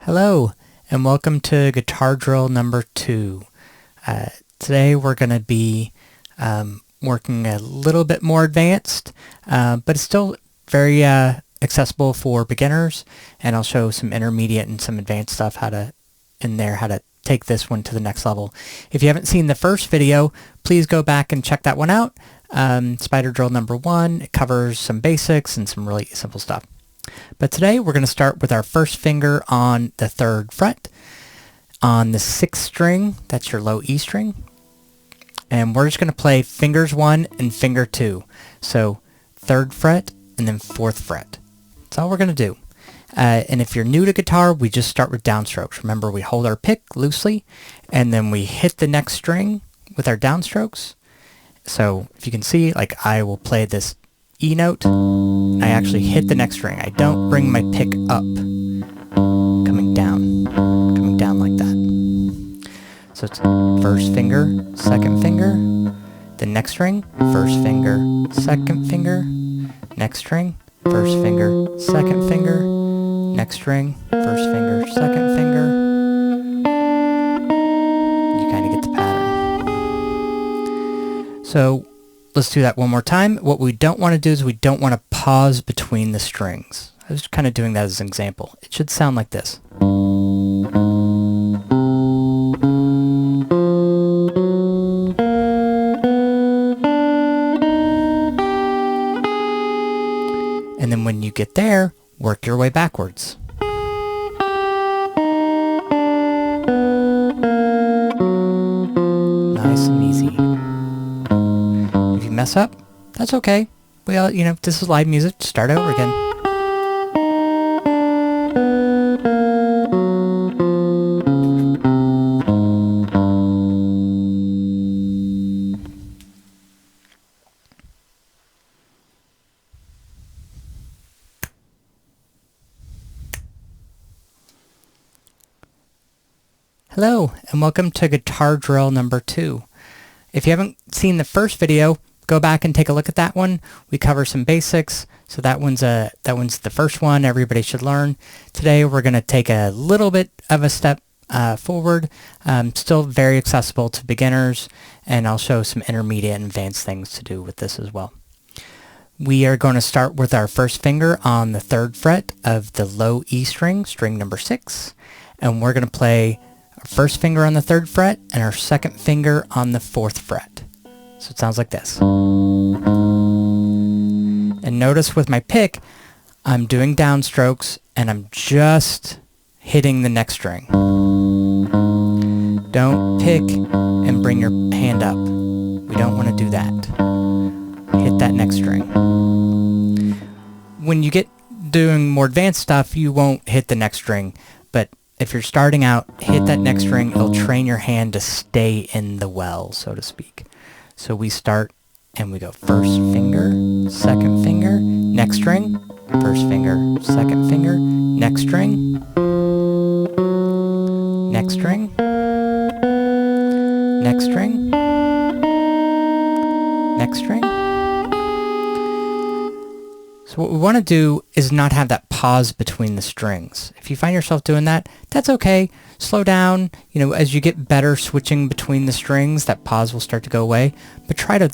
Hello, and welcome to guitar drill number 2. Today we're going to be working a little bit more advanced, but it's still very accessible for beginners, and I'll show some intermediate and some advanced stuff how to take this one to the next level. If you haven't seen the first video, please go back and check that one out. Spider drill number 1, it covers some basics and some really simple stuff. But today we're going to start with our first finger on the 3rd fret on the 6th string. That's your low E string. And we're just going to play fingers 1 and finger 2. So 3rd fret and then 4th fret. That's all we're going to do. And if you're new to guitar, we just start with downstrokes. Remember, we hold our pick loosely and then we hit the next string with our downstrokes. So if you can see, like, I will play this E note, I actually hit the next string. I don't bring my pick up, coming down like that. So it's first finger, 2nd finger, the next string, 1st finger, 2nd finger, next string, 1st finger, 2nd finger, next string, 1st finger, 2nd finger. You kind of get the pattern. So let's do that one more time. What we don't want to do is we don't want to pause between the strings. I was kind of doing that as an example. It should sound like this. And then when you get there, work your way backwards. Nice and easy. Mess up, that's okay. We all, this is live music. Start over again. Hello, and welcome to guitar drill number 2. If you haven't seen the first video, go back and take a look at that one. We cover some basics. So that one's the first one everybody should learn. Today we're going to take a little bit of a step forward. Still very accessible to beginners, and I'll show some intermediate and advanced things to do with this as well. We are going to start with our first finger on the 3rd fret of the low E string, string number 6, and we're going to play our 1st finger on the 3rd fret and our 2nd finger on the 4th fret. So it sounds like this. And notice with my pick, I'm doing downstrokes and I'm just hitting the next string. Don't pick and bring your hand up. We don't want to do that. Hit that next string. When you get doing more advanced stuff, you won't hit the next string. But if you're starting out, hit that next string. It'll train your hand to stay in the well, so to speak. So we start and we go 1st finger, 2nd finger, next string, 1st finger, 2nd finger, next string, next string, next string, next string. So what we want to do is not have that pause between the strings. If you find yourself doing that, that's okay. Slow down. As you get better switching between the strings, that pause will start to go away. But try to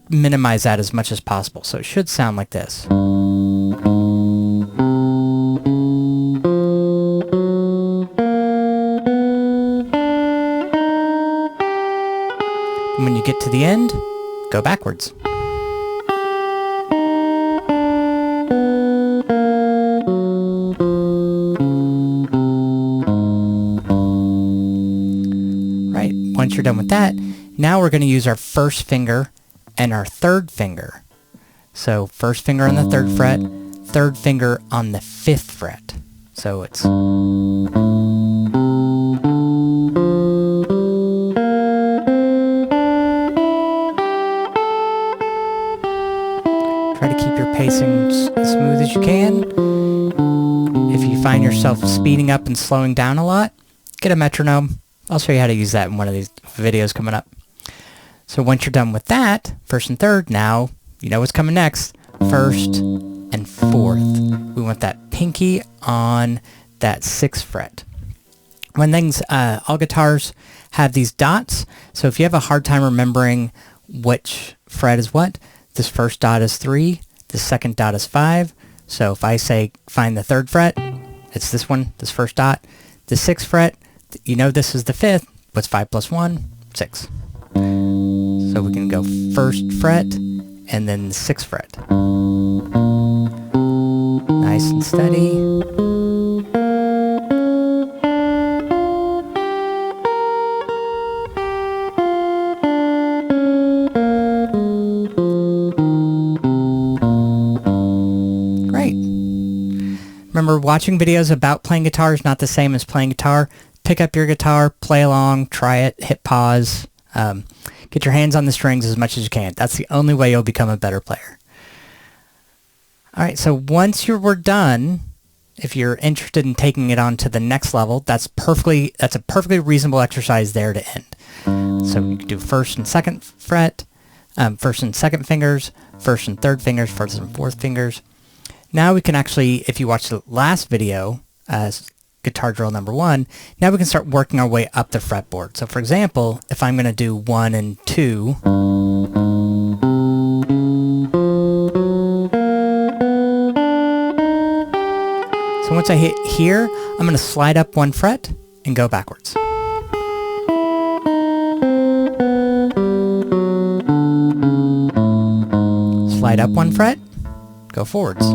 minimize that as much as possible. So it should sound like this. And when you get to the end, go backwards. Once you're done with that, now we're going to use our 1st finger and our 3rd finger. So 1st finger on the 3rd fret, 3rd finger on the 5th fret. So it's... Try to keep your pacing as smooth as you can. If you find yourself speeding up and slowing down a lot, get a metronome. I'll show you how to use that in one of these videos coming up. So once you're done with that, 1st and 3rd, now you know what's coming next. 1st and 4th. We want that pinky on that 6th fret. One thing's, all guitars have these dots, so if you have a hard time remembering which fret is what, this first dot is 3, the second dot is 5, so if I say find the 3rd fret, it's this one, this first dot. The 6th fret, you know this is the 5th, what's 5 plus 1? 6. So we can go 1st fret, and then the 6th fret. Nice and steady. Great. Remember, watching videos about playing guitar is not the same as playing guitar. Pick up your guitar, play along, try it, hit pause. Get your hands on the strings as much as you can. That's the only way you'll become a better player. Alright, so once we're done, if you're interested in taking it on to the next level, that's a perfectly reasonable exercise there to end. So you can do 1st and 2nd fret, 1st and 2nd fingers, 1st and 3rd fingers, 1st and 4th fingers. Now we can actually, if you watch the last video, guitar drill number 1, now we can start working our way up the fretboard. So for example, if I'm going to do 1 and 2, so once I hit here, I'm going to slide up 1 fret and go backwards. Slide up 1 fret, go forwards.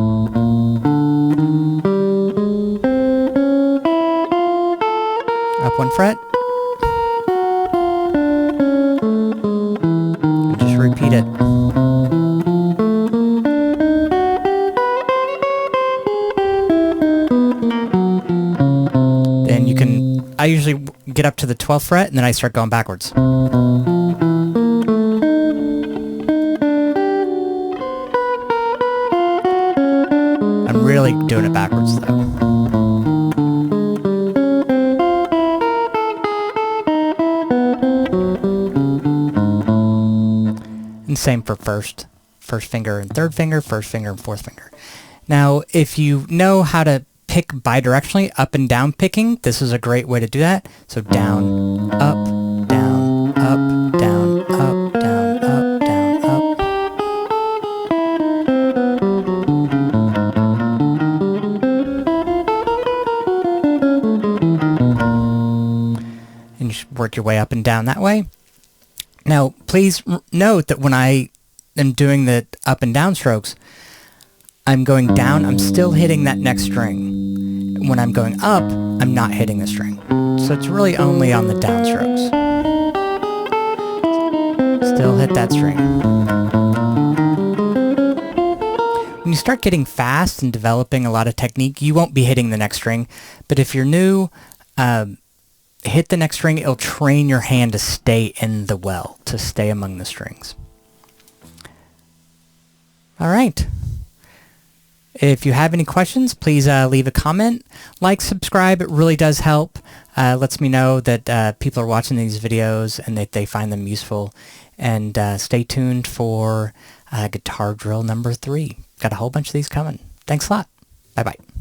Up 1 fret. And just repeat it. Then you can, I usually get up to the 12th fret and then I start going backwards. I'm really doing it backwards though. And same for first finger and 3rd finger, 1st finger and 4th finger. Now, if you know how to pick bidirectionally, up and down picking, this is a great way to do that. So down, up, down, up, down, up, down, up, down, up. And just work your way up and down that way. Now, please note that when I am doing the up and down strokes, I'm going down, I'm still hitting that next string. When I'm going up, I'm not hitting the string. So it's really only on the down strokes. Still hit that string. When you start getting fast and developing a lot of technique, you won't be hitting the next string. But if you're new, hit the next string. It'll train your hand to stay in the well, to stay among the strings. All right. If you have any questions, please leave a comment. Like, subscribe. It really does help. Lets me know that people are watching these videos and that they find them useful. And stay tuned for guitar drill number 3. Got a whole bunch of these coming. Thanks a lot. Bye-bye.